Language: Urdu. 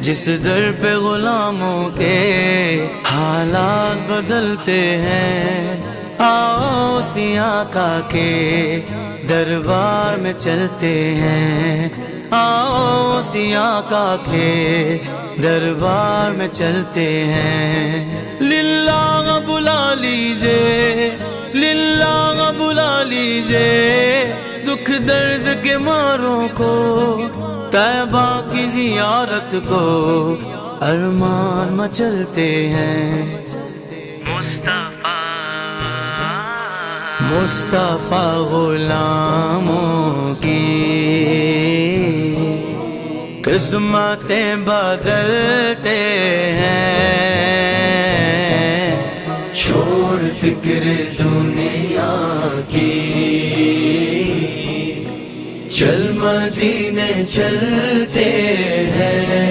جس در پہ غلاموں کے حالات بدلتے ہیں، آؤ اسی آقا کے دربار میں چلتے ہیں، آؤ اسی آقا کے دربار میں چلتے ہیں۔ للہ بلا لیجئے، للہ بلا لیجئے دکھ درد کے ماروں کو، طیبہ کی زیارت کو ارمان مچلتے ہیں۔ مصطفیٰ غلاموں کی قسمتیں بدلتے ہیں، چھوڑ فکر دنیا کی، چل مدینے چلتے ہیں۔